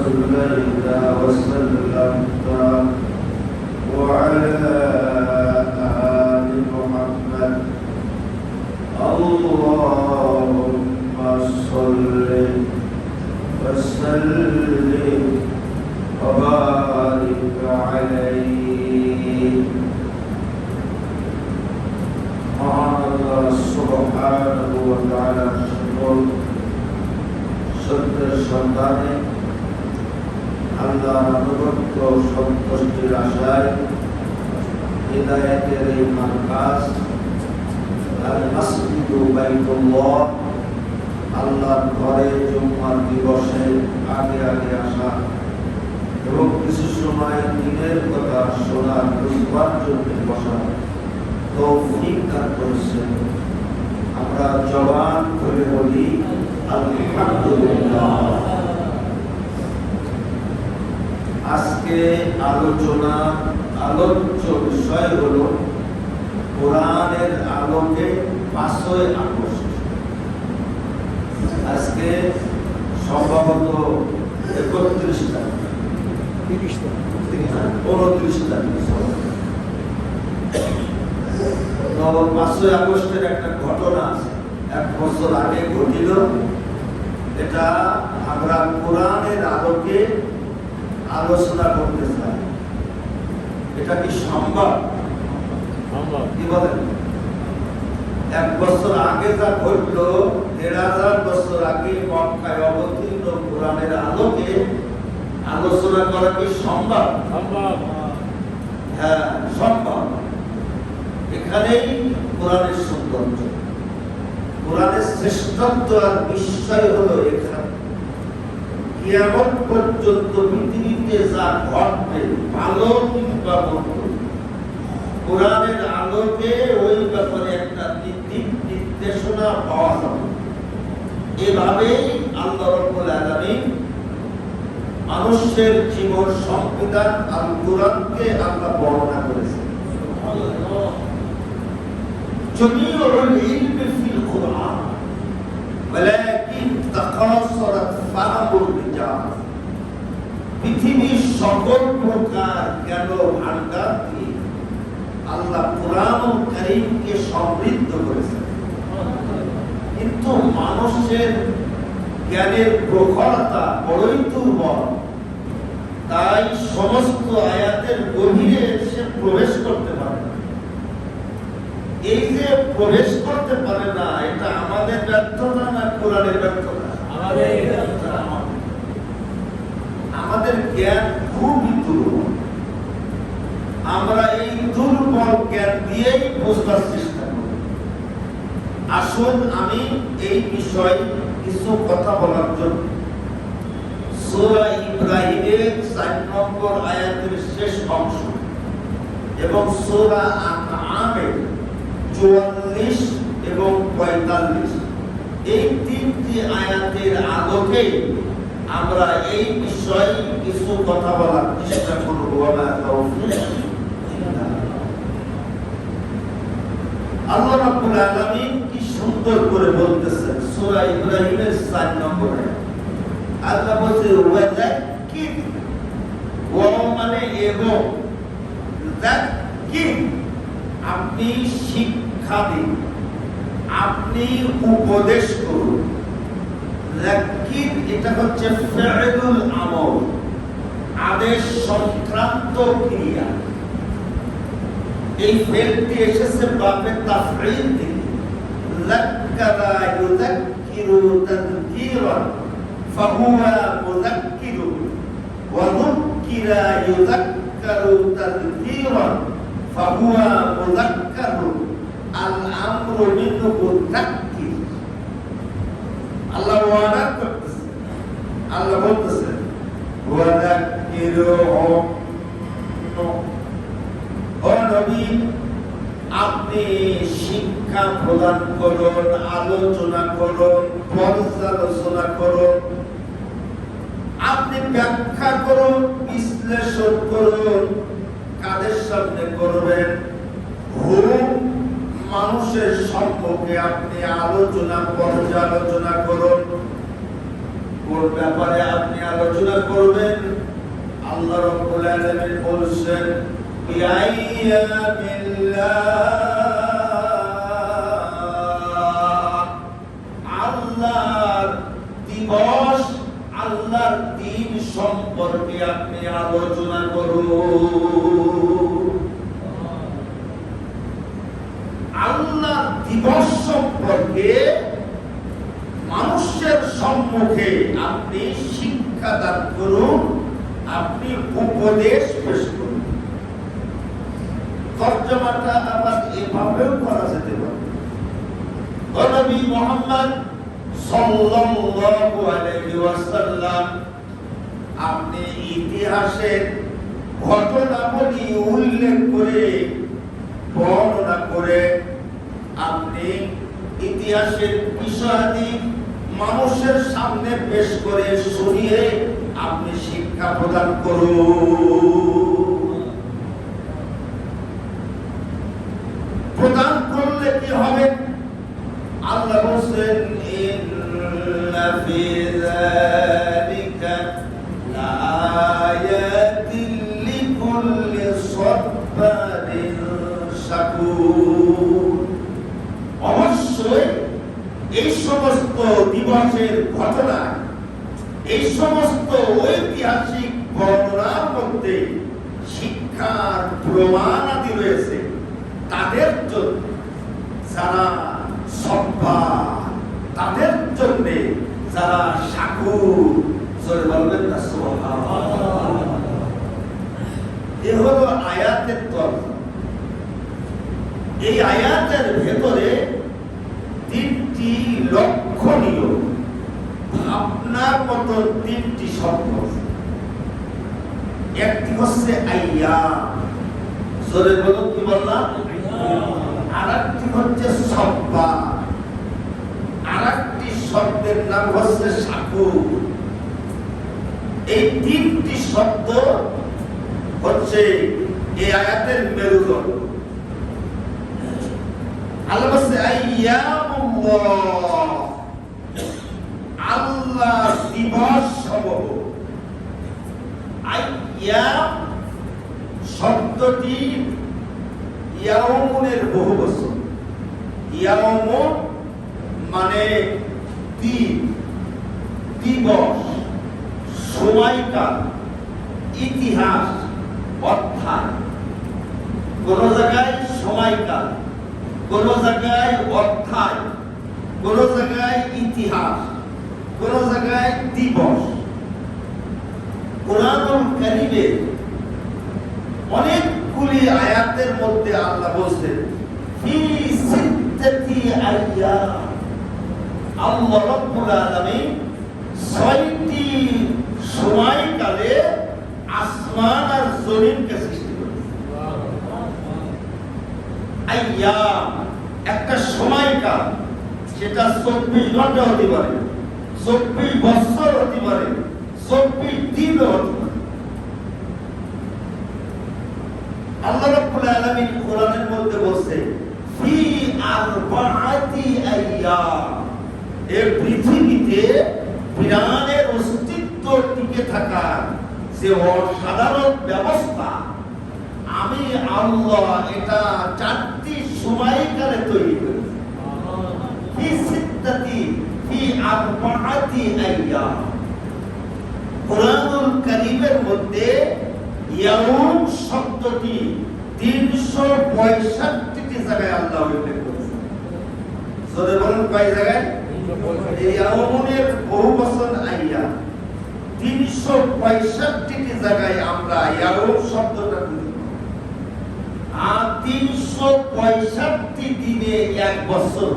صليت وسلمت وعلى آل محمد اللهم صل وسلم وبارك عليه মহান আল্লাহ সুবহানাহু ওয়া তাআলা সত্যের সন্ধানে আল্লাহর আনুগত্য সন্তুষ্টির আশায় হিদায়াতের এই মারকাজ আল মসজিদু বাইতুল্লাহ আল্লাহর ঘরে জুম্মার দিবসে আগে আগে আসা এবং কিছু সময় দিনের কথা শোনার বুঝবার জন্য বসা তৌফিক দান করেছেন। আমরা জবান করে বলি আলহামদুলিল্লাহ। আজকে আলোচ্য বিষয় হলো কোরআনের আলোকে 5ই আগস্ট। আজকে সম্ভবত 31 তারিখ 29 তারিখ। 5ই আগস্টের একটা ঘটনা আছে, 1 বছর আগে ঘটিল। এটা আমরা কোরআনের আলোকে আলোচনা করতে চাই। এটা কি সম্ভব? কি বলেন? 1 বছর আগে যা ঘটল, 1500 বছর আগে মক্কায় অবতীর্ণ কোরআনের আলোকে আলোচনা করা কি সম্ভব? হ্যাঁ, সম্ভব। এখানেই কোরআনের সৌন্দর্য, কোরআনের শ্রেষ্ঠত্ব আর বিস্ময় হলো এখানে। কিয়ামত পর্যন্ত পৃথিবীতে যা ঘটবে, ভালো কিংবা মন্দ, কোরআনের আলোকে ওই ব্যাপারে একটা নির্দেশনা পাওয়া যাবে। এভাবেই আল্লাহ রাব্বুল আলামিন মানুষের জীবন সংবিধান আল কোরআনকে আল্লাহ বর্ণনা করেছেন। জমিউল ইলমি ফিল কোরআন ওয়ালাকিন তাকাসসারাত ফাহমুর রিজাল। পৃথিবীর সকল প্রকার জ্ঞান ভান্ডার দিয়ে আল্লাহ কোরআনুল কারীমকে সমৃদ্ধ করেছেন, কিন্তু মানুষের জ্ঞানের প্রখরতা বড়ই দুর্বল। তাই সমস্ত আয়াতের গভীরে সে প্রবেশ করতে পারে না। এই যে প্রবেশ করতে পারে না, এটা আমাদের ব্যর্থতা না কোরআনের ব্যর্থতা? আমাদের জ্ঞান খুবই দুর্বল। আমরা এই দুর্বল জ্ঞান দিয়েই বুঝবার চেষ্টা করি। আসুন আমি এই বিষয়ে কিছু কথা বলার জন্য সূরা ইব্রাহিমের 4 নম্বর আয়াতের শেষ অংশ এবং সূরা আনআমের 44 এবং 45 এই 3টি আয়াতের আলোকে আমরা এই বিষয়ে কিছু কথা বলার চেষ্টা করব। আল্লাহ রাব্বুল আলামিন কি সুন্দর করে বলতেছেন সূরা ইব্রাহিমের 4 নম্বর আয়াত। আল্লাহ বলছে ওয়াযাক্কির, ওয়া মানে এবং, যাক্কির আপনি শিক্ষা দিন, আপনি উপদেশ করুন। যাক্কির এটা হচ্ছে ফি'লুল আমল, আদেশ সংক্রান্ত ক্রিয়া। এই ফেলটি এসেছে বাপে তাফঈল থেকে। যাক্কারা ইউযাক্কিরু তাযকিরান ফাহুয়া মুযাক্কিরুন ওয়া যুক্কিরা ইউযাক্কারু তাযকিরান ফাহুয়া মুযাক্কারুন। আল আমরু মিনহু যাক্কির। আল্লাহ ওয়াদা করতেছে, আল্লাহ বলতেছেন ওয়া যাক্কিরুহুম, ও নবী আপনি শিক্ষা প্রদান করুন, আলোচনা করুন, পর্যালোচনা করুন, আপনি ব্যাখ্যা করুন, বিশ্লেষণ করুন। কাদের সামনে করবেন? মানুষের সম্পর্কে আপনি আলোচনা পর্যালোচনা করুন। কোন ব্যাপারে আপনি আলোচনা করবেন? আল্লাহ রাব্বুল আলামিন বলেছেন আল্লাহর দিবস, আল্লাহর দিন সম্পর্কে আপনি আলোচনা করুন। আল্লাহর দিবস সম্পর্কে মানুষের সম্মুখে আপনি শিক্ষাদান করুন, আপনি উপদেশ পেশ করুন। তরজমাটা আবার এভাবেও করা যেতে পারে, নবী মুহাম্মদ সাল্লাল্লাহু আলাইহি ওয়াসাল্লাম আপনি ইতিহাসের ঘটনাবলী উল্লেখ করে, বর্ণনা করে, আপনি ইতিহাসের বিষয়াদি মানুষের সামনে পেশ করে শুনিয়ে আপনি শিক্ষা প্রদান করুন। প্রদান করলে কি হবে? আল্লাহ বলেন ইন্না ফি যালিকা লাআয়াতিন লিকুল্লি সাব্বারিন শাকুর। অবশ্যই এই সমস্ত দিবসের ঘটনা, এই সমস্ত ঐতিহাসিক ঘটনার মধ্যে শিক্ষার প্রমাণ আদি রয়েছে তাদের জন্য, যারা সব্বার, তাদের জন্য যারা শাকুর। জোরে বলবেন না সুবহানাল্লাহ। এ হলো আয়াতের তর্জমা। এই আয়াতের ভেতরে তিনটি লক্ষণীয় ভাবনার মতো তিনটি শব্দ আছে। একটি হচ্ছে আইয়া, জোরে বলুন কি বললাম? আর একটি হচ্ছে সব্বা, আর একটি শব্দের নাম হচ্ছে শাকুর। এই তিনটি শব্দ হচ্ছে এই আয়াতের মেরুদণ্ড। আল্লাহ বলছে আইয়ামুল্লাহ, আল্লাহ দিবস সমূহ। আইয়াম শব্দটি ইয়াউমুনের বহু বচন। ইয়াউমুন মানে দিন, দিবস, সময়কাল, ইতিহাস, অর্থাৎ কোন জায়গায় সময়কাল, কোন জায়গায় অর্থাৎ, কোন জায়গায় ইতিহাস, কোন জায়গায় দিবস। কুরআনুল কারীমে অনেকগুলি আয়াতের মধ্যে আল্লাহ বলেন ফি সিত্তাতি আইয়াম, আল্লাহ রাব্বুল আলামিন ৬টি সময়কালে আসমান আর জমিনকে সৃষ্টি করেছেন। আইয়াম একটা সময়কাল, সেটা ২৪ ঘন্টা হতে পারে, ২৪ বছর হতে পারে, ২৪ দিন হতে পারে। আল্লাহ রাব্বুল আলামিন কোরআনের মধ্যে বলছে ফি আরবাআতি আইয়াম, এই পৃথিবীতে প্রাণের অস্তিত্ব টিকে থাকা যে অসাধারণ ব্যবস্থা, আমি আল্লাহ এটা ৪টি সময়কালে তৈরি করেছি। ফি সিত্তাতি ফি আরবাআতি আইয়াম। কুরআনুল কারীমের মধ্যে ইয়াউম শব্দটি ৩৬৫টি জায়গায় আল্লাহ উল্লেখ করেছেন। জোরে বলুন কয় জায়গায়? এই ইয়াউমের বহু বচন আইয়াম। ৩৬৫টি জায়গায় আমরা ইয়াউম শব্দটা খুঁজে পাই। আর ৩৬৫ দিনে এক বছর।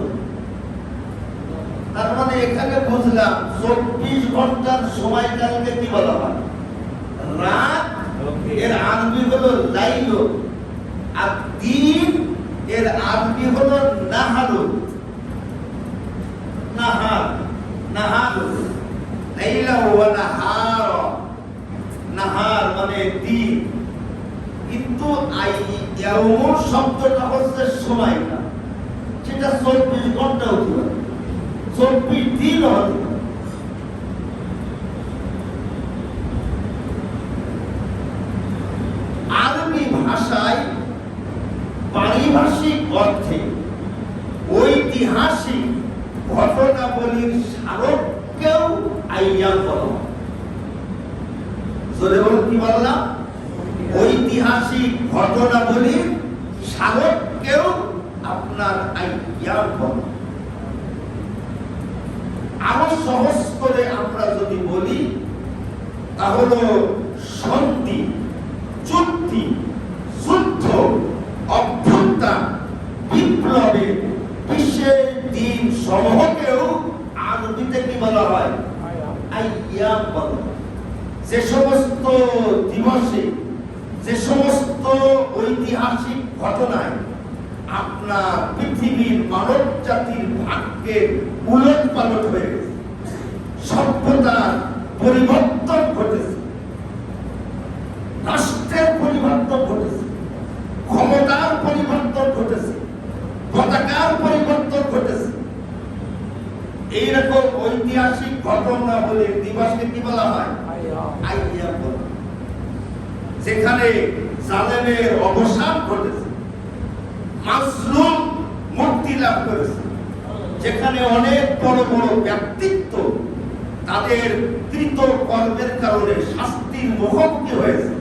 তার মানে এখানে বুঝলাম ২৪ ঘন্টার সময়কালকে কি বলা হয়? রাত। এর আরবি হলো লাইল, আর দিন এর আরবি হলো নাহার। নাহার, নাহার, লাইলা ওয়া নাহার। নাহার মানে দিন, কিন্তু ইয়াউম শব্দটা হচ্ছে সময়কাল, সেটা ২৪ ঘন্টা হতে পারে, ২৪ দিন হতে পারে। ঐতিহাসিক ঘটনাবলীর স্মারককেও আইয়াম বলা হয়। জোরে বলুন, কি বললাম? ঐতিহাসিক ঘটনাবলীর স্মারককেও আপনার আইয়াম বলা। আরো সহজ করে আমরা যদি বলি তাহলে সন্ধি, চুক্তি, যুদ্ধ, অভ্যুত্থান, বিপ্লবের বিশেষ দিন সমূহকেও আরবিতে কি বলা হয়? আইয়াম বলা হয়। যে সমস্ত দিবসে, যে সমস্ত ঐতিহাসিক ঘটনায় আপনার পৃথিবীর মানব জাতির ভাগ্যের উলট পালট হয়ে গেছে, সভ্যতার পরিবর্তন ঘটেছে, রাষ্ট্রের পরিবর্তন ঘটেছে, ক্ষমতার পরিবর্তন ঘটেছে, পতাকার পরিবর্তন ঘটেছে, এইরকম ঐতিহাসিক ঘটনা বলে দিবসকে কি বলা হয়? আইয়াম বলা হয়। যেখানে জালেমের অবসান ঘটেছে, মাজলুম মুক্তি লাভ করেছে, যেখানে অনেক বড় বড় ব্যক্তিত্ব তাদের কৃত কর্মের কারণে শাস্তির মুখোমুখি হয়েছে,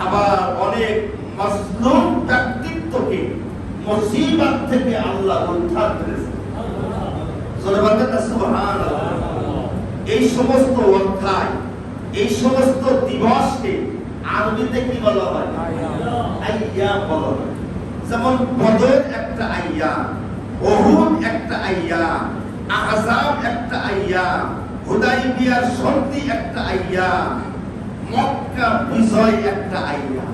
আবার অনেক মাজলুম ব্যক্তিত্বকে মুসিবত থেকে আল্লাহ উদ্ধার করেছে। সুবহানাল্লাহ। এই সমস্ত অধ্যায়, এই সমস্ত দিবসকে আরবিতে কি বলা হয়? আইয়াম বলা হয়। যেমন বদর একটা আইয়াম, উহুদ একটা আইয়াম, আহজাব একটা আইয়াম, হুদাইবিয়ার সন্ধি একটা আইয়াম, মক্কা বিজয় একটা আইয়াম।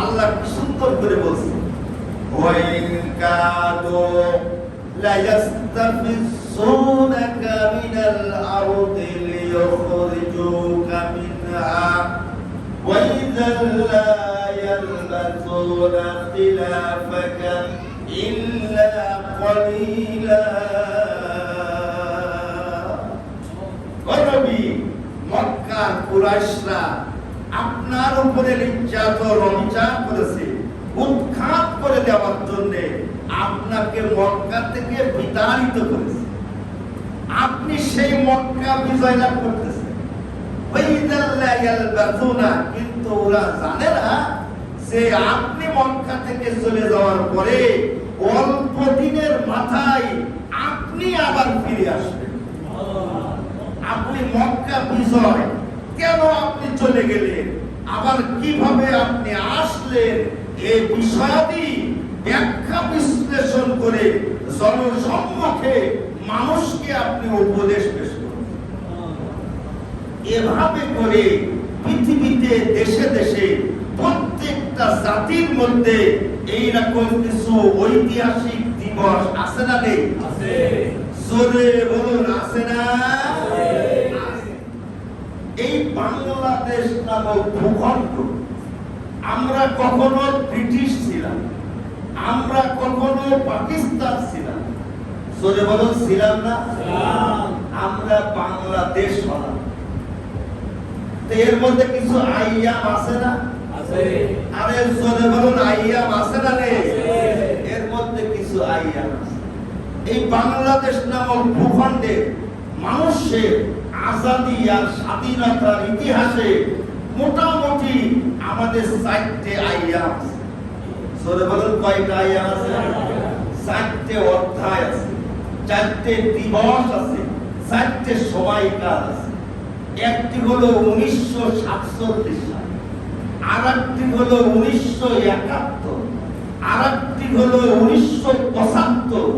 আল্লাহ কি সুন্দর করে বলছেন, ওয়াইন কাদু লা ইয়াস্তাফিসুনাকা মিনাল আরদি লিয়ুখরিজুকা মিনহা ওয়া ইযাল লা ইয়ালবাসুনা খিলাফাকা ইল্লা কলিলা। নবী, মক্কার কুরাইশরা আপনার উপরে নির্যাতন অবিচার করেছে, উৎখাত করে দেওয়ার জন্য আপনাকে মক্কা থেকে বিতাড়িত করেছে। আপনি সেই মক্কা বিজয় লাভ করতেছেন, কিন্তু ওরা জানে না যে আপনি মক্কা থেকে চলে যাওয়ার পরে অল্প দিনের মাথায় আপনি আবার ফিরে আসবেন। আপনি মক্কা বিজয় কেন আপনি চলে গেলেন, আবার কিভাবে আপনি আসলেন, এই বিষয়াদি ব্যাখ্যা বিশ্লেষণ করে জনসম্মুখে মানুষকে আপনি উপদেশ পেশ করুন। এভাবে করে পৃথিবীতে দেশে দেশে প্রত্যেকটা জাতির মধ্যে এইরকম কিছু ঐতিহাসিক দিবস আছে না নেই? আছে। জোরে বলুন, আছে না? এই বাংলাদেশ নামক ভূখণ্ড, আমরা কখনো ব্রিটিশ ছিলাম, আমরা কখনো পাকিস্তান ছিলাম, জোরে বলুন ছিলাম না? আমরা বাংলাদেশ হলাম। এর মধ্যে কিছু আইয়াম আছে না? আছে। আরে জোরে বলুন, আইয়াম আছে না নেই? এর মধ্যে কিছু আইয়াম আছে। এই বাংলাদেশ নামক ভূখণ্ডে মানুষের আজাদী আর স্বাধীনতার ইতিহাসে মোটামুটি আমাদের 4টে আইয়াম আছে। জোরে বলুন, কয়টা আইয়াম আছে? 4টে অধ্যায় আছে, 4টে দিবস আছে, 4টে সময়কাল আছে। একটি হলো 1947 সাল, আরেকটি হলো 1971, আরেকটি হলো 1975,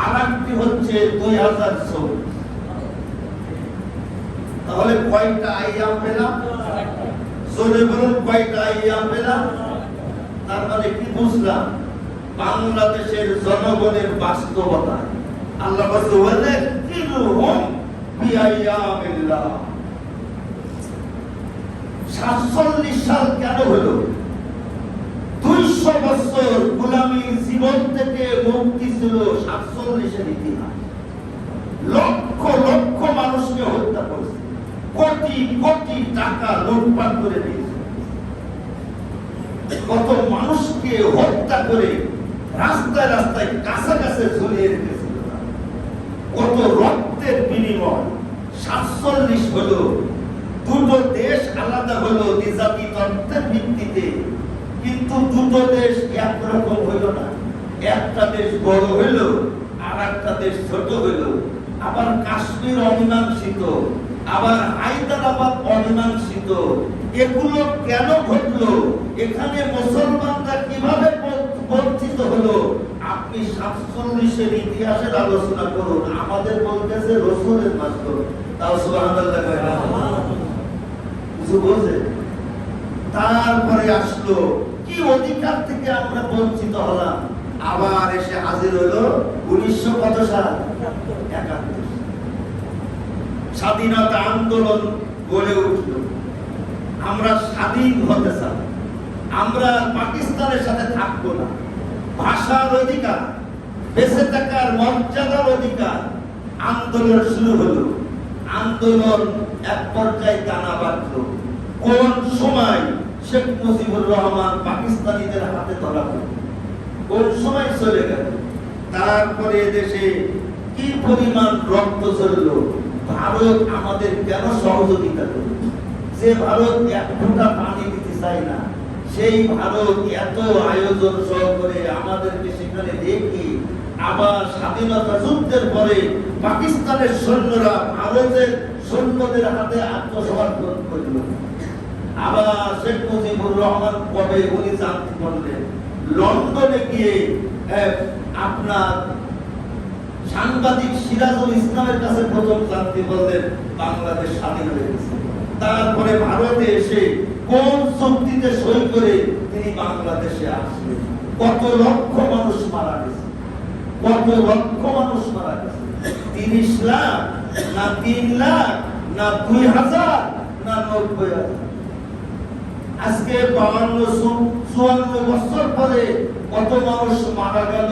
আরেকটি হচ্ছে 2024। তাহলে কয়টা আইয়াম পেলাম? জোরে বলুন, কয়টা আইয়াম পেলাম? তার মানে কি বুঝলাম? বাংলাদেশের জনগণের বাস্তবতা আল্লাহ বলছে, ওয়ালাকিরহুম বিআইয়ামিল্লাহ। 47 সাল কেন হলো? 200 বছর গোলামীর জীবন থেকে মুক্তি ছিল 47-এর ইতিহাস। লক্ষ লক্ষ মানুষকে হত্যা করেছে, কোটি কোটি টাকা লুটপাট করে দিয়েছে, কত মানুষকে হত্যা করে রাস্তায় রাস্তায় কাছাকাছি ঝুলিয়ে রেখেছিল। কত রক্তের বিনিময় 47 হলো, দুটো দেশ আলাদা হলো নিজামী তন্ত্রের ভিত্তিতে, কিন্তু দুটো দেশ একরকম হইল না। একটা দেশ বড় হইল, আর একটা দেশ ছোট হইল। আবার কাশ্মীর অমীমাংসিত, আবার হায়দ্রাবাদ অমীমাংসিত। এগুলো কেন ঘটলো? এখানে মুসলমানরা কিভাবে বঞ্চিত হলো? আপনি 47-এর ইতিহাসের আলোচনা করুন, আমাদের বলতেছে রসুলের মাধ্যমে। তাও সুবহানাল্লাহ কয় না? কিছু বোঝে? তারপরে আসলো কি অধিকার থেকে আমরা বঞ্চিত হলাম? আবার এসে হাজির হলো 1900 কত সাল? 71। স্বাধীনতা আন্দোলন গড়ে উঠল। আমরা স্বাধীন হতে চাই, আমরা পাকিস্তানের সাথে থাকবো না। ভাষার অধিকার, বেঁচে থাকার মর্যাদার অধিকার। আন্দোলন শুরু হলো। আন্দোলন এক পর্যায়ে টানা বাঁধল। কোন সময় শেখ মুজিবুর রহমান পাকিস্তানিদের হাতে ধরা পড়ল, কোন সময় চলে গেল। তারপরে দেশে কি পরিমাণ রক্ত ঝরল। ভারত আমাদের কেন সহযোগিতা করল? যে ভারত এক ফোঁটা পানি দিতে চায় না, সেই ভারত এত আয়োজন সহকারে আমাদেরকে সেখানে রেখে আবার স্বাধীনতা যুদ্ধের পরে পাকিস্তানের সৈন্যরা ভারতের সৈন্যদের হাতে আত্মসমর্পণ করল। আবার শেখ মুজিবুর রহমান কবে উনি জানতে পারলেন? লন্ডনে গিয়ে আপনার সাংবাদিক সিরাজুল ইসলামের কাছে প্রথম জানতে পারলেন বাংলাদেশ স্বাধীন হয়ে গেছে। তারপরে ভারতে এসে কোন চুক্তিতে সই করে তিনি বাংলাদেশে আসলেন। কত লক্ষ মানুষ মারা গেছে, কত লক্ষ মানুষ মারা গেছে। 30 লাখ না 3 লাখ না 2000 না 90,000। আজকে 52-54 বছর পরে কত মানুষ মারা গেল?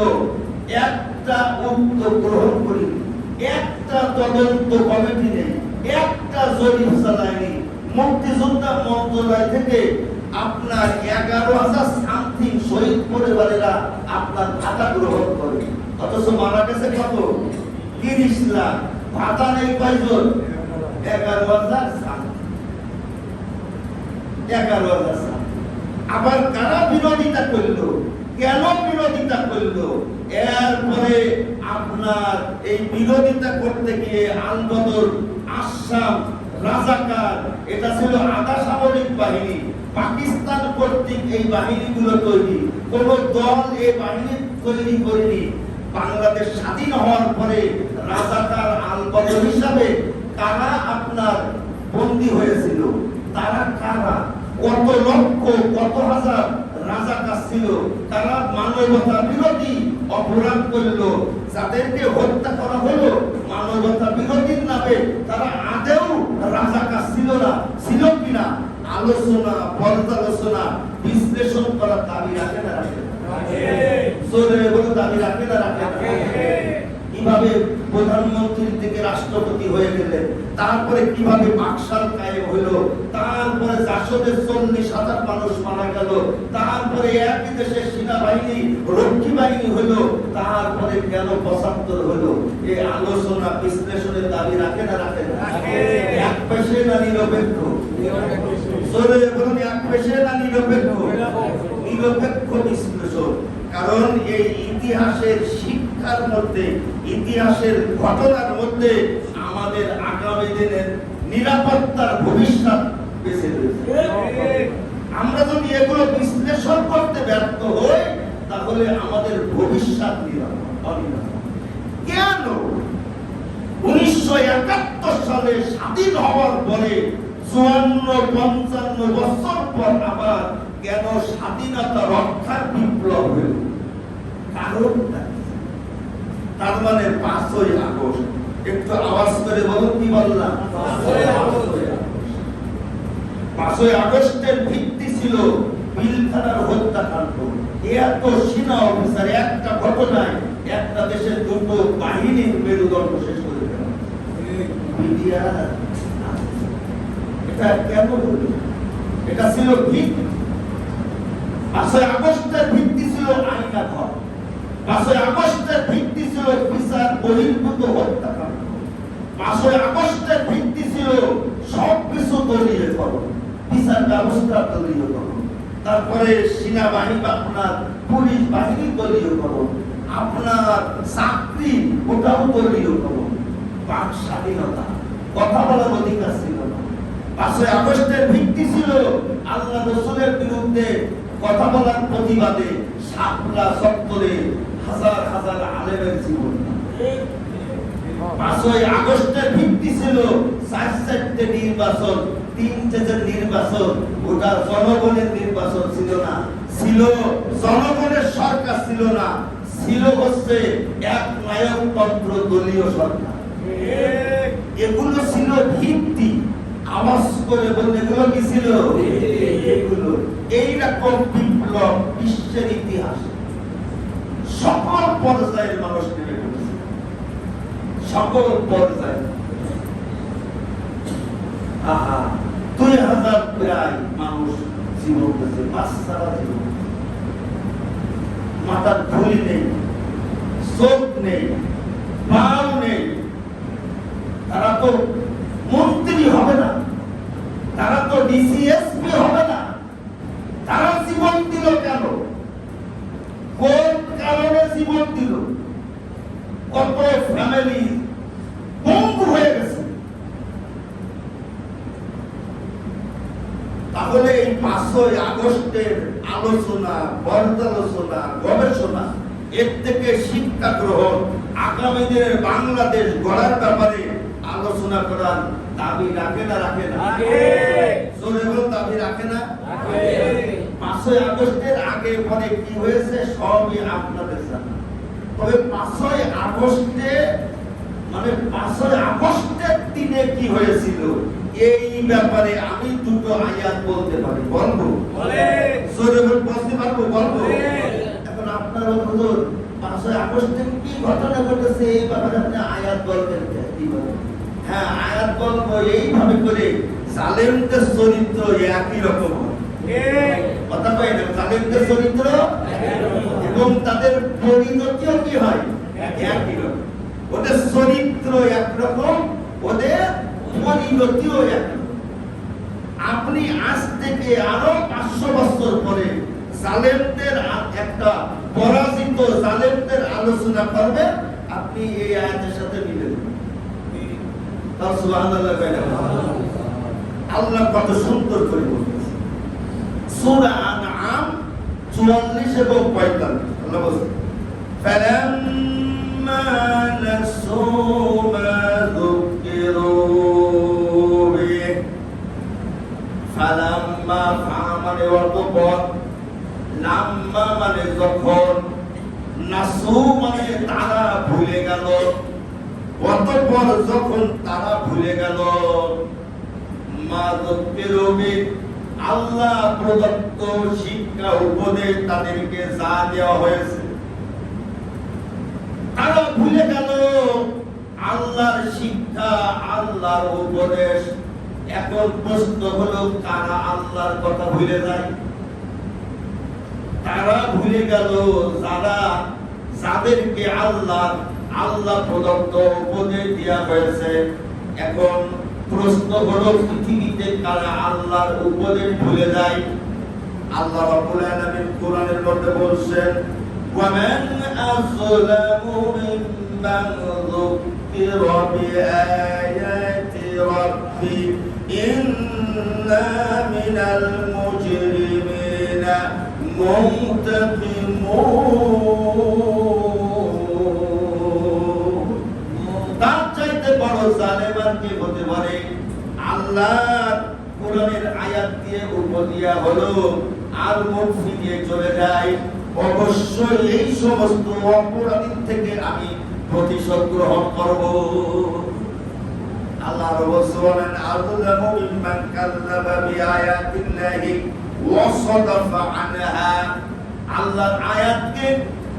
একটা উদ্যোগ গ্রহণ করিনি, একটা তদন্ত কমিটি নেই, একটা জরিপ চালায়নি। মুক্তিযোদ্ধা মন্ত্রণালয় থেকে আপনার 11,000 সামথিং শহীদ পরিবারেরা আপনার ভাতা গ্রহণ করে, অথচ মারা গেছে কত? 30 লাখ। ভাতা নেই কয়জন? 11,000 সামথিং। 11,000 সামথিং। আবার কারা বিরোধিতা করলো? কেন বিরোধিতা করলো? এরপরে আপনার এই বিরোধিতা করতে গিয়ে আল-বদর, আসাম, রাজাকার, এটা ছিল আধা সামরিক বাহিনী। পাকিস্তান কর্তৃক এই বাহিনীগুলো তৈরি, কোন দল এই বাহিনী তৈরি করেনি। বাংলাদেশ স্বাধীন হওয়ার পরে রাজাকার, আল-বদর হিসাবে কারা আপনার বন্দী হয়েছিল? তারা কারা? কত লক্ষ, কত হাজার রাজাকার ছিল। তারা মানবতা বিরোধী অপরাধ করলো। যাদেরকে হত্যা করা হলো মানবতা বিরোধীর নামে, তারা আদেও রাজাকার ছিল না। ছিল কিনা আলোচনা, পর্যালোচনা, বিশ্লেষণ করার দাবি রাখে না? রাখে? দাবি রাখে না? রাখে? কিভাবে প্রধানমন্ত্রীর থেকে রাষ্ট্রপতি হয়ে গেলেন, তারপরে কিভাবে বাকশাল কায়েম হইল, তারপরে জাসদের 40,000 মানুষ মারা গেল, তারপরে একই দেশের সেনাবাহিনী রক্ষী বাহিনী হইল, তারপরে কেন 75 হলো। এই আলোচনা বিশ্লেষণের দাবি রাখে না? রাখে? এক পেশে না নিরপেক্ষ? এক পেশে না নিরপেক্ষ? নিরপেক্ষ বিশ্লেষণ। কারণ এই ইতিহাসের শিক্ষার মধ্যে, ইতিহাসের ঘটনার মধ্যে আমাদের আগামী দিনের নিরাপত্তার ভবিষ্যৎ বেঁচে রয়েছে। আমরা যদি এগুলো বিশ্লেষণ করতে ব্যর্থ হই, তাহলে আমাদের ভবিষ্যৎ নিরাপদ। কেন 1971 সালে স্বাধীন হওয়ার পরে 54-55 বছর পর আবার কেন স্বাধীনতা রক্ষার বিপ্লব হল? কারণটা তার মানে 5ই আগস্ট। একটু আওয়াজ করে বলুন, কি বললাম? 5ই আগস্টের ভিত্তি ছিল পিলখানার হত্যাকাণ্ড। এত সেনা অফিসার একটা ঘটনায় একটা দেশের দুটো বাহিনীর মেরুদণ্ড শেষ করে দিল। এটা কেন হল? এটা ছিল ভিত্তি। 5ই আগস্টের ভিত্তি ছিল আইনা ঘর। 5ই আগস্টের ভিত্তি ছিল বিচার বহির্ভূত হত্যাকাণ্ড। 5ই আগস্টের ভিত্তি ছিল সবকিছু দলীয়করণ, বিচার ব্যবস্থা দলীয়করণ, তারপরে সেনাবাহিনী, আপনার পুলিশ বাহিনী দলীয়করণ, আপনার চাকরি ওটাও দলীয়করণ। বাক স্বাধীনতা, কথা বলার অধিকার ছিল না। 5ই আগস্টের ভিত্তি ছিল আল্লাহ রাসূলের বিরুদ্ধে কথা বলার প্রতিবাদে শাপলা চত্বরে হাজার হাজার আলেমের জীবন। 5ই আগস্টের ভিত্তি ছিল 4-4টে নির্বাচন, 3-4 নির্বাচন। ওটা জনগণের নির্বাচন ছিল না, ছিল জনগণের সরকার ছিল না, ছিল হচ্ছে এক নায়কতন্ত্র দলীয় সরকার। এগুলো ছিল ভিত্তি। আওয়াজ করে বলতে এগুলো কি ছিল? এগুলো এইরকম বিপ্লব বিশ্বের ইতিহাসে সকল পর্যায়ের মানুষ নেমে পড়েছে, সকল পর্যায়ে। 2000 প্রায় মানুষ জীবন দিয়েছে, বাচ্চারা জীবন, মাথার খুলি নেই, চোখ নেই, পাও নেই। তারা তো মন্ত্রী হবে না, তারা তো ডিসিএসপি হবে না। তারা জীবন দিল কেন? কোন কারণে জীবন দিল? কত ফ্যামিলি পঙ্গু হয়ে গেছে। তাহলে এই 5ই আগস্টের আলোচনা, পর্যালোচনা, গবেষণা, এর থেকে শিক্ষা গ্রহণ, আগামী দিনের বাংলাদেশ গড়ার ব্যাপারে আলোচনা করার দাবি রাখে না? রাখে না? দাবি রাখে না? 5ই আগস্টের আগে পরে কি হয়েছে সবই আপনাদের জানা। তবে 5ই আগস্টে, মানে 5ই আগস্টের দিনে কি হয়েছিল এই ব্যাপারে আমি দুটো আয়াত বলতে পারি। বলবো? বলতে পারবো? বলবো? এখন আপনারা হুজুর 5ই আগস্টে কি ঘটনা ঘটেছে এই ব্যাপারে আপনি আয়াত বলবেন কি বলেন? হ্যাঁ, আয়াত বলবো এইভাবে করে। জালেমদের চরিত্র একই রকম হয়, কথা কয় না? জালেমদের চরিত্র এবং তাদের পরিণতিও কি হয়? একই রকম। ওদের চরিত্র একরকম, ওদের পরিণতিও একরকম। আপনি আজ থেকে আরো 500 বছর পরে জালেমদের একটা পরাজিত জালেমদের আলোচনা করবেন, আপনি এই আয়াতের সাথে মিলে দেবেন। আল্লাহ কত সুন্দর করে বলতেছে সূরা আনআম 44 এবং 45। আল্লাহ বলেন ফালাম্মা নাসু মা যুকিরু বিহি, ফালাম্মা মানে অতঃপর, লাম্মা মানে যখন, নাসু মানে তারা ভুলে গেল, অতঃপর যখন তারা ভুলে গেল, মা যুকিরু বিহি আল্লাহ প্রদত্ত শিক্ষা উপদেশ তাদেরকে যা দেওয়া হয়েছে, তারা ভুলে গেল আল্লাহর শিক্ষা, আল্লাহর উপদেশ। এখন প্রশ্ন হলো কারা আল্লাহর কথা ভুলে যায়? তারা ভুলে গেল যারা, যাদেরকে আল্লাহ প্রদত্ত উপদেশ দেওয়া হয়েছে। এখন প্রশ্ন হলো পৃথিবীতে কারা আল্লাহর উপদেশ ভুলে যায়? আল্লাহ রাব্বুল আলামিন কোরআনের মধ্যে বলছেন ওয়ামান আযলামু মিম্মান যুকিরা বিআয়াতি রাব্বি ইন্না মিনাল মুজরিমিনা মুনতাকিমুন। তার চাইতে বড় জালেম আর কে হতে পারে? আল্লাহ কোরআনের আয়াত দিয়ে উপদিয়া হলো আর মুখ ফিরিয়ে চলে যায়। অবশ্যই এই সমস্ত অপরাধী থেকে আমি প্রতিশোধ গ্রহণ করব। আল্লাহ রাব্বুল আযলামু মিম্মান কাযাবা বিআয়াতিল্লাহি ওয়া সাদাফা আনহা। আল্লাহর আয়াতকে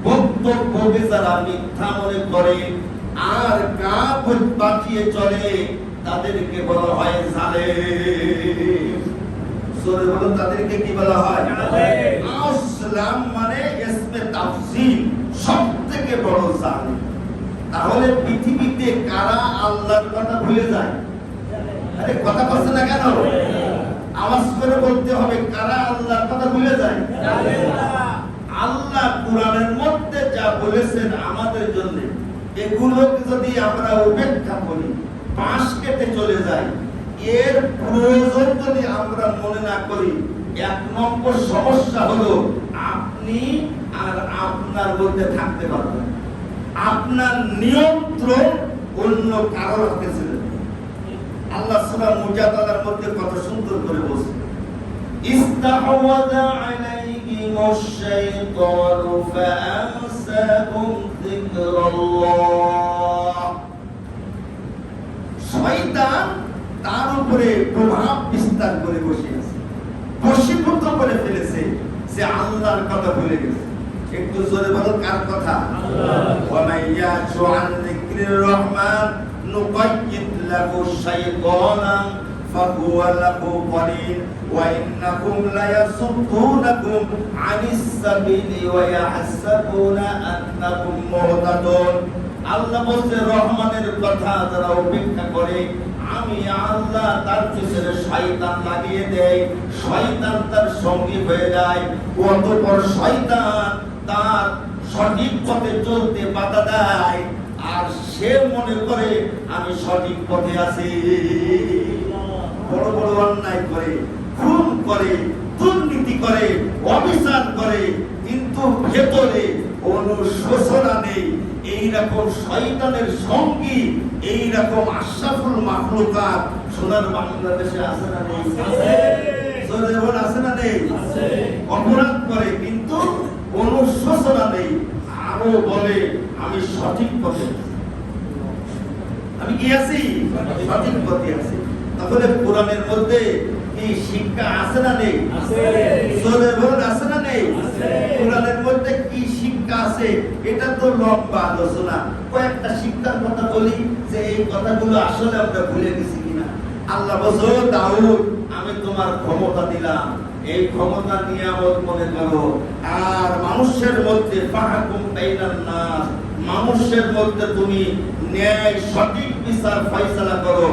বক্তব্য যারা মিথ্যা মনে করে আর কাপ বাঁচিয়ে চলে তাদেরকে বলা হয় জালেম। সূরা বলেন তাদেরকে কি বলা হয়? জালেম। আসলাম মানে ইসমে তাফসীল, সব থেকে বড় জালিম। তাহলে পৃথিবীতে কারা আল্লাহর কথা ভুলে যায়? আরে কথা বলছে না কেন? আওয়াজ করে বলতে হবে, কারা আল্লাহর কথা ভুলে যায়? আল্লাহ কোরআনের মধ্যে যা বলেছেন আমাদের জন্য, এগুলোকে যদি আমরা উপেক্ষা করি, পাশ কেটে চলে যাই, এর প্রয়োজন যদি আমরা মনে না করি, এক নম্বর সমস্যা হলো আপনি আর আপনার মধ্যে থাকতে পারবেন। আপনার নিয়ন্ত্রণ অন্য কারোর হাতে ছিল। আল্লাহ সূরা মুজাদালার মধ্যে কত সুন্দর করে বলছেন, ইস্তাহওয়াযা আলাইহিমুশ শাইতানু ফাআনসাহুম যিকরাল্লাহ। শয়তান তার উপরে প্রভাব বিস্তার করে বসে আছে, বশীভূত করে ফেলেছে, সে আল্লাহর কথা ভুলে গেছে। একটু জোরে বলো, কার কথা? আল্লাহ। ওয়া মাইয়া আন যিকরির রহমান নুকাইয়িদ লাহু শাইতানান ফাহুয়া লাহু করিন ওয়া ইন্নাকুম লায়াসুদ্দুনাকুম আনিস সাবিলি ওয়া ইয়াহসাবুনা আন্নাকুম মুহতাদুন। আল্লাহ বলছে, রহমানের কথা যারা উপেক্ষা করে, আমি আল্লাহ তার পিছনে শয়তান লাগিয়ে দেয়, শয়তান তার সঙ্গী হয়ে যায়, অতঃপর শয়তান তার সঠিক পথে চলতে বাধা দেয়, আর সে মনে করে আমি সঠিক পথে আছি। বড় বড় অন্যায় করে, খুন করে, দুর্নীতি করে, অবিচার করে, কিন্তু ভেতরে অনুশোচনা নেই। এইরকম শয়তানের সঙ্গী, এইরকম আশরাফুল মাখলুকাত সোনার বাংলাদেশে আছে না নেই? আছে না নেই? অপরাধ করে কিন্তু অনুশোচনা নেই, আরো বলে আমি সঠিক পথে, আমি কি আছি? সঠিক পথে আছি। তাহলে কোরআনের মধ্যে কি শিক্ষা আছে না নেই? আছে না নেই? কোরআনের মধ্যে কি শিক্ষা আছে? এটা তো লম্বা আলোচনা, কয়েকটা শিক্ষার কথা বলি যে এই কথাগুলো আসলে আমরা ভুলে গেছি কিনা। আল্লাহ বলছে, দাউদ আমি তোমার ক্ষমতা দিলাম, এই ক্ষমতা নিয়ামত মনে করো, আর মানুষের মধ্যে ফাহকুম বাইনান নাস, মানুষের মধ্যে তুমি ন্যায় সঠিক বিচার ফয়সালা করো,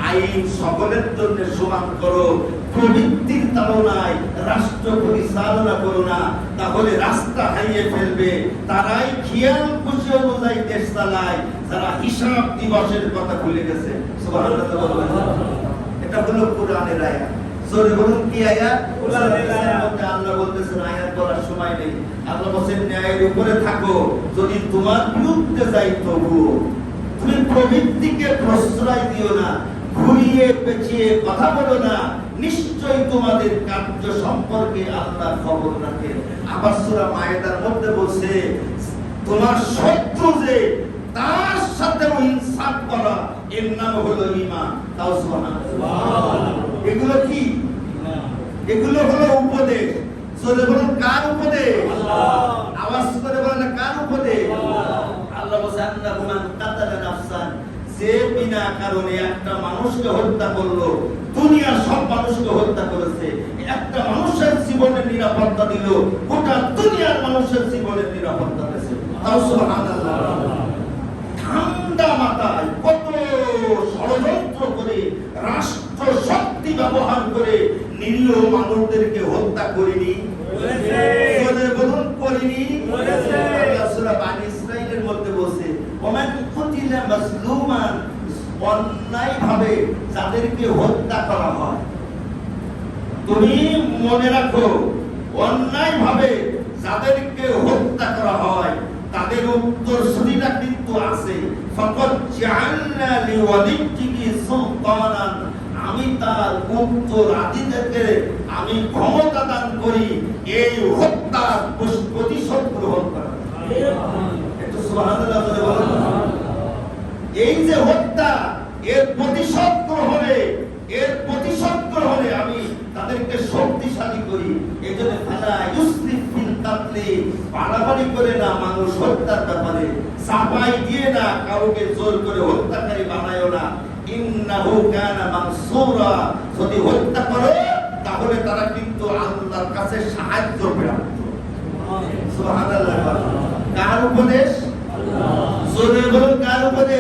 আইন সকলের জন্য সমান করো, প্রবৃত্তির তাড়নায় রাষ্ট্র পরিচালনা করো না, তাহলে রাস্তা হারিয়ে ফেলবে। তারাই খেয়াল খুশি অনুযায়ী দেশ চালায়, যারা হিসাব দিবসের কথা ভুলে গেছে। সুবহানাল্লাহ। এটা হলো কোরআনের আয়াত। জোরে বলুন, কি আয়াত? কোরআনের আয়াত। আল্লাহ বলতেছেন, আয়াত বলার সময় নেই। আল্লাহ বলেন, ন্যায়ের উপরে থাকো, যদি তোমার বিরুদ্ধে যাই তবুও তুমি প্রবৃত্তিকে প্রশ্রয় দিও না, ঘুরিয়ে পেঁচিয়ে কথা বলো না, নিশ্চয়ই তোমাদের কার্য সম্পর্কে আল্লাহ খবর রাখে। আবার সূরা মায়েদার মধ্যে বলছে, তোমার শত্রু যে তার সাথে ইনসাফ করা, এর নাম হলো ঈমান। তাও সুবহানাল্লাহ। এগুলো কি? এগুলো হলো উপদেশ। জোরে বলুন, কার উপদেশ? আল্লাহ। আওয়াজ করে বলেন, কার উপদেশ? আল্লাহ। আল্লাহ বলেন, আন্নাহু মান কাতালা নাফসান, যে বিনা কারণে একটা মানুষকে হত্যা করলো, দুনিয়ার সব মানুষকে হত্যা করেছে, একটা মানুষের জীবনের নিরাপত্তা দিল, গোটা দুনিয়ার মানুষের জীবনের নিরাপত্তা দিয়েছে। তাও সুবহানাল্লাহ। ঠান্ডা মাথায় কত ষড়যন্ত্র করে, রাষ্ট্র শক্তি ব্যবহার করে নিরীহ মানুষদেরকে হত্যা করিনি? বলুন, করিনি? আল্লাহ সূরা বানী ইসরাঈলের মধ্যে বলছে, ওমান কুতিলা মাজলুমান, অন্যায়ভাবে যাদেরকে হত্যা করা হয়, তুমি মনে রাখো, অন্যায়ভাবে যাদেরকে হত্যা করা হয় তাদের উত্তরসূরিরা কিন্তু আছে। ফাকাদ জাআলনা লিওয়ালিয়্যিহি সুলতানান, আমি তার উত্তরাধিকারীদেরকে আমি ক্ষমতা দান করি এই হত্যার প্রতিশোধ গ্রহণ করার। একটু সুবহানাল্লাহ বলে বলুন। এই যে হত্যা, এর প্রতিশোধ গ্রহণে আমি তাদেরকে শক্তিশালী করি। এজন্য ফালা ইউসরিফ ফিল কাতলি, বাড়াবাড়ি করে না মানুষ হত্যার ব্যাপারে, সাফাই দিয়ে না, কাউকে জোর করে হত্যাকারী বানায়ও না। ইন্নাহু কানা মানসুরা, যদি হত্যা করে তাহলে তারা কিন্তু আল্লাহর কাছে সাহায্য প্রাপ্ত। সুবহানাল্লাহ। কার উপদেশ? জোরে বলুন কার উপরে?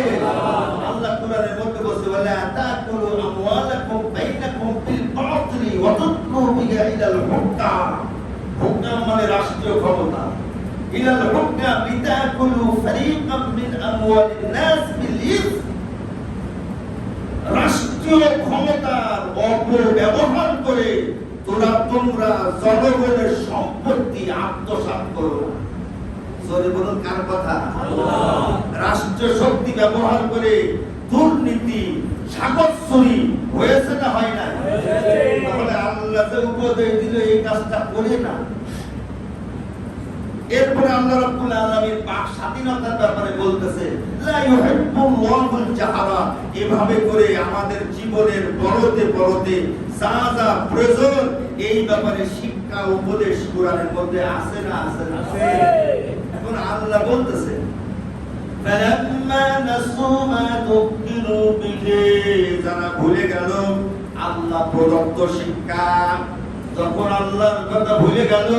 আল্লাহ কোরআনের মধ্যে বলছে ওয়ালা তাকুলু আমওয়ালাকুম বাইনাকুম বিল বাতিল ওয়া তুদলু বিহা ইলাল হুকাম। হুকাম মানে রাষ্ট্রীয় ক্ষমতা। ইলাল হুকাম লিতাকুলু ফারিকাম মিন আমওয়ালিন নাস বিল ইসম। রাষ্ট্রীয় ক্ষমতার অপব্যবহার করে তোমরা জনগণের সম্পত্তি আত্মসাৎ করো। জোরে বলুন কার কথা? রাষ্ট্র শক্তি ব্যবহার করে দুর্নীতি সাগরচুরি হয়েছে না হয় না? তাহলে আল্লাহ যে উপদেশ দিল এই কাজটা করে না। এরপরে আল্লাহ রাব্বুল আলামিন বাক স্বাধীনতার ব্যাপারে বলতেছে লা ইউহিব্বুল্লাহুল জাহরা। এভাবে করে আমাদের জীবনের বড়তে বড়তে যা যা প্রয়োজন এই ব্যাপারে শিক্ষা উপদেশ কোরআনের মধ্যে আছে না? আছে না? এখন আল্লাহ বলতেছে ফালাম্মা নাসু মা যুকিরু বিহি। যারা ভুলে গেল আল্লাহ প্রদত্ত শিক্ষা, যখন আল্লাহর কথা ভুলে গেল,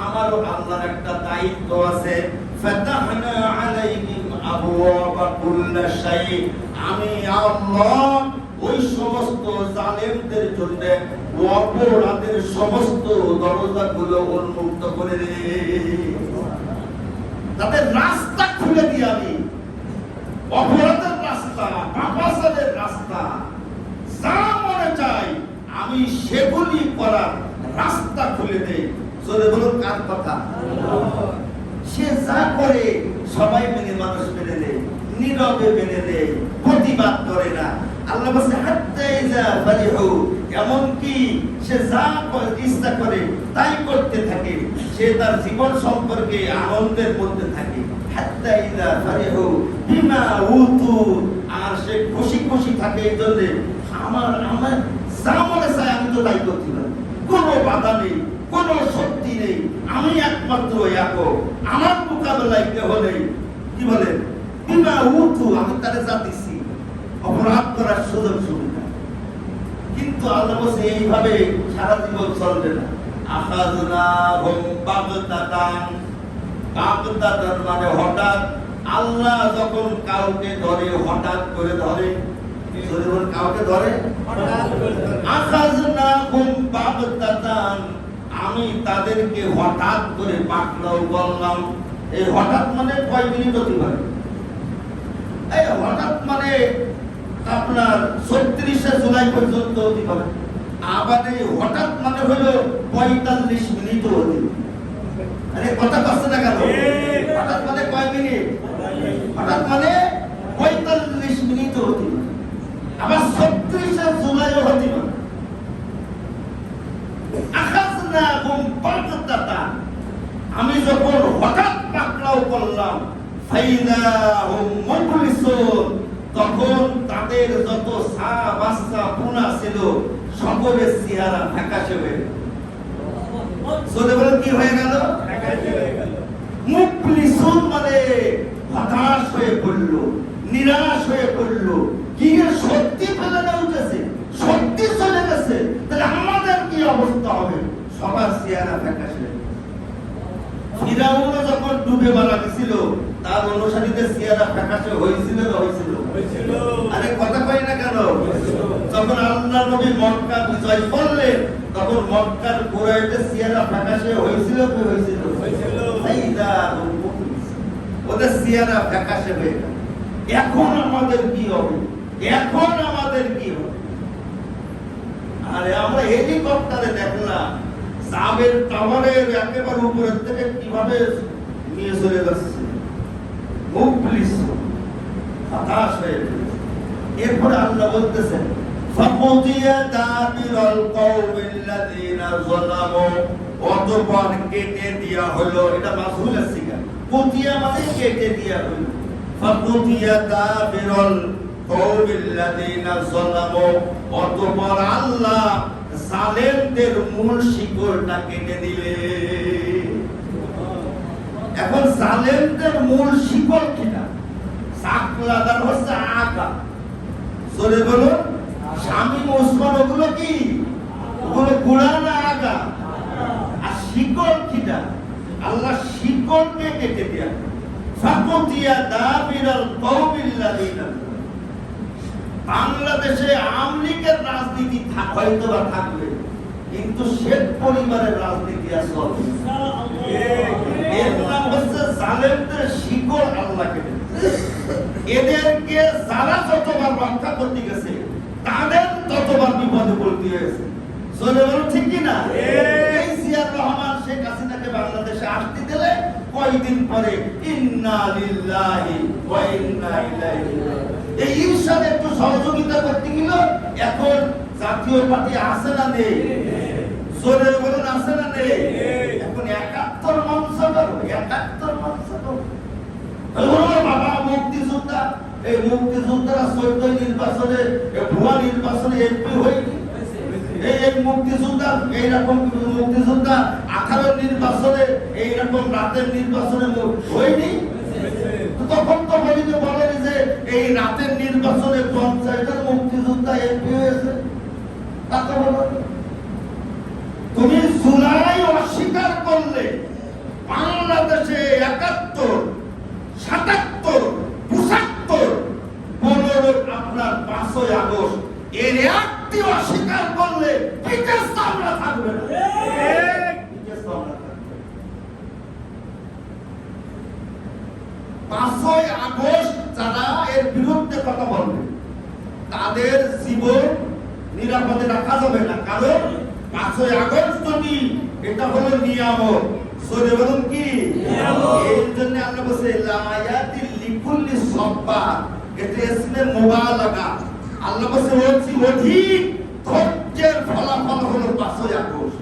আমারও আল্লাহর একটা দায়িত্ব আছে। ফাতাহনা আলাইহিম আবওয়াবা কুল্লি শাই। আমি আল্লাহ ওই সমস্ত জালেমদের জন্য অপরাধের সমস্ত দরজাগুলো উন্মুক্ত করে দেই। তাদের রাস্তা খুলে দিই আমি, অপরাধের রাস্তা, পাপাচারের রাস্তা, যা মনে চাই আমি সেগুলি করার রাস্তা খুলে দেই। জোরে বলুন কার কথা? সে যা করে সবাই মেনে, মানুষ মেনে নেয়, নীরবে মেনে নেয়, প্রতিবাদ করে না। আল্লাহ বলছে হাত্তা ইযা ফারিহু। এমন কি সে যা ইচ্ছা করে তাই করতে থাকে, সে তার জীবন সম্পর্কে আনন্দের মধ্যে থাকে। হাত্তা ইযা ফারিহু বিমা উতু। আর সে খুশি খুশি থাকে এই জন্য আমার যা মনে চায় আমি তো তাই করতে পারি, কোনো বাধা নেই, কোনো শক্তি নেই, আমি একমাত্র একক, আমার মোকাবেলায় কেউ নেই। কি বলে? বিমা উতু। আমি তারে যা দিছি অপরাধ করার সুযোগ সুবিধা। কিন্তু আল্লাহ বলছে এইভাবে সারা জীবন চলবে না। আখাযনাহুম বাগতাতান। বাগতাতান মানে হঠাৎ। আল্লাহ যখন কাউকে ধরে হঠাৎ করে ধরে, যখন কাউকে ধরে আখাযনাহুম বাগতাতান, আমি তাদেরকে হঠাৎ করে পাকড়াও করলাম। এই হঠাৎ মানে কয় মিনিট হতে পারে? এই হঠাৎ মানে আপনার ৩৬শে জুলাই পর্যন্ত হতে পারে। আবার এই হঠাৎ মানে হলো ৪৫ মিনিট হতে পারে। আরে কথা কষ্ট না কেন? হঠাৎ মানে কয় মিনিট? হঠাৎ মানে ৪৫ মিনিট হতে পারে। আবার ৩৬শে জুলাইও হতে পারে। আখাযনাহুম বাগতাতান, আমি যখন হঠাৎ পাকড়াও করলাম, ফাইযা হুম মুবলিসুন, তখন তাদের যত সা বাচ্চা পুনা ছিল সকলের চেহারা ফ্যাকাশে হয়ে গেল। সোজা বলেন কি হয়ে গেল? ফ্যাকাশে হয়ে গেল। মুবলিসুন মানে হতাশ হয়ে পড়ল, নিরাশ হয়ে পড়ল। কি সত্যি ফেলে না উঠেছে, সত্যি চলে গেছে, তাহলে আমাদের কি অবস্থা হবে? সবার চেহারা ফ্যাকাশে। ফিরাউন যখন ডুবে মারা গেছিল তার অনুসারীদের চেহারা ফ্যাকাশে হয়েছিল না হয়েছিল? আরে কথা কই না কেন? যখন আল্লাহ নবী মক্কা বিজয় করলেন তখন মক্কার কুরাইশদের চেহারা ফ্যাকাশে হয়েছিল কি হয়েছিল? ওদের চেহারা ফ্যাকাশে হয়ে গেল। এখন আমাদের কি হবে? এখন আমাদের কি হবে? আরে আমরা হেলিকপ্টারে দেখলাম সাবের টাওয়ারের একেবারে উপরের থেকে কিভাবে নিয়ে চলে যাচ্ছে। হতাশ হয়ে গেছে। এরপরে আল্লাহ বলতেছেন ফাকুদিয়া দাবিরুল কওমিল্লাযিনা যালামু, অতঃপর কেটে দেয়া হলো। এটা মাসহুল সিগা। কুতিয়া মানে কেটে দেয়া হলো। ফাকুদিয়া দাবিরুল কওমিল্লাযিনা যালামু, অতঃপর আল্লাহ জালেমদের মূল শিকড়টা কেটে দিলে। এখন জালেমদের মূল শিকড় কিনা? সাকলাদার হচ্ছে আগা। জোরে বলো। স্বামী ওসমান ওগুলো কি? ওগুলো গোড়া না আগা? আর শিকড় কিনা? আল্লাহ শিকড়কে কেটে দেয়া। ফাকুতিয়া দাবিরাল কওমিল্লাযিনা। বাংলাদেশে আওয়ামী লীগের রাজনীতি হয়তো বা থাকবে, কিন্তু শেখ পরিবারের রাজনীতি আর চলবে না। এর নাম হচ্ছে জালেমদের শিকড় আল্লাহ কেটে এদেরকে যারা যতবার রক্ষা করতে গেছে তাদের ততবার বিপদে পড়তে হয়েছে। চলে বলো ঠিক কিনা? এই জিয়াউর রহমান শেখ হাসিনাকে বাংলাদেশে আসতে দিলে কয়েকদিন পরে ইন্না লিল্লাহি ওয়া ইন্না ইলাইহি রাজিউন এই ইরশাদ একটু সহযোগিতা করতে গেল। এখন জাতীয় পার্টি আছে না নেই? চলে বলুন আছে না নেই? এখন ৭১ মঞ্চ করো, ৭১ মঞ্চ করো। বাবা মুক্তিযোদ্ধা, এই মুক্তিযোদ্ধারা ১৪ নির্বাচনে ভুয়া নির্বাচনে এমপি হয়নি। এই মুক্তিযোদ্ধা এইরকম মুক্তিযোদ্ধা 18 নির্বাচনে এইরকম রাতের নির্বাচনে হয়নি। তখন তো বলিতে বলেন যে এই রাতের নির্বাচনে ৫০ মুক্তিযোদ্ধা এমপি হয়েছে। তাকে বলো তুমি জুলাই অস্বীকার করলে বাংলাদেশে ৭১, ৭৭, ৭৫, ১৫ আপনার ৫ই আগস্ট এর একটি অস্বীকার করলে বিদেশ আমরা থাকবে না। বিদেশ আমরা থাকবে। ৫ই আগস্ট যারা এর বিরুদ্ধে কথা বলবে তাদের জীবন নিরাপদে রাখা যাবে না। কারণ ৫ই আগস্ট যদি এটা হলো নিয়ামত, সরে বলুন কি এই জন্য আমরা বলছি লায়াতি লিকুল্লি সাব্বার, এটা ইসমে মুবালাগা। আল্লাহ বলছে অধিক ধৈর্যের ফলাফল হলো ৫ই আগস্ট।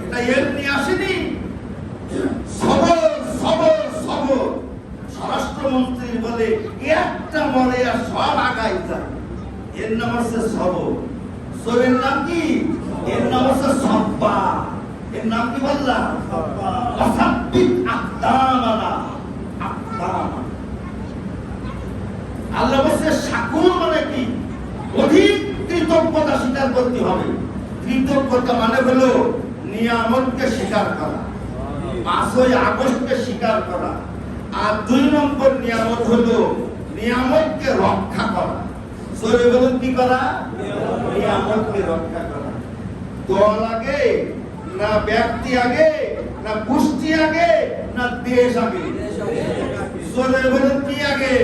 এটা এমনি আসেনি। সবর সবর সবর। স্বরাষ্ট্রমন্ত্রী বলে একটা মরে আর সব আগাই যায়, এর নাম হচ্ছে সবর। সরের নাম কি? এর নাম হচ্ছে সব্বা। এর নাম কি বললাম? অসাব্বিত আকদামানা, আকদাম। আল্লাহ বলছে শাকুর মানে কি? অধিক কৃতজ্ঞতা স্বীকার করতে হবে। কৃতজ্ঞতা মানে হলো নিয়ামতকে স্বীকার করা, ৫ই আগস্টকে স্বীকার করা। আর ২ নম্বর নিয়ামত হলো নিয়ামতকে রক্ষা করা। সরে বলুন কি করা? নিয়ামতকে রক্ষা করা। দল আগে না ব্যক্তি আগে না গোষ্ঠী আগে না দেশ আগে? সরে বলুন কি আগে?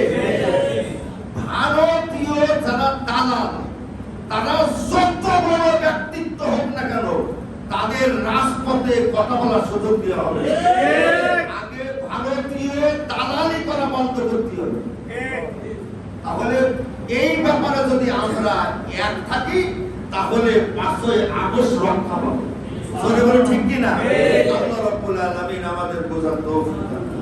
ভারতীয় যারা দালাল তারা যত বড় ব্যক্তিত্ব হোক না কেন তাদের রাজপথে কথা বলার সুযোগ দেওয়া হবে। আগে ভারতীয় দালালি করা বন্ধ করতে হবে। তাহলে এই ব্যাপারে যদি আমরা এক থাকি তাহলে ৫ই আগস্ট রক্ষা পাবো। ঠিক কিনা? আল্লাহ রাব্বুল আলামিন আমাদের বোঝার তৌফিক দান করুন।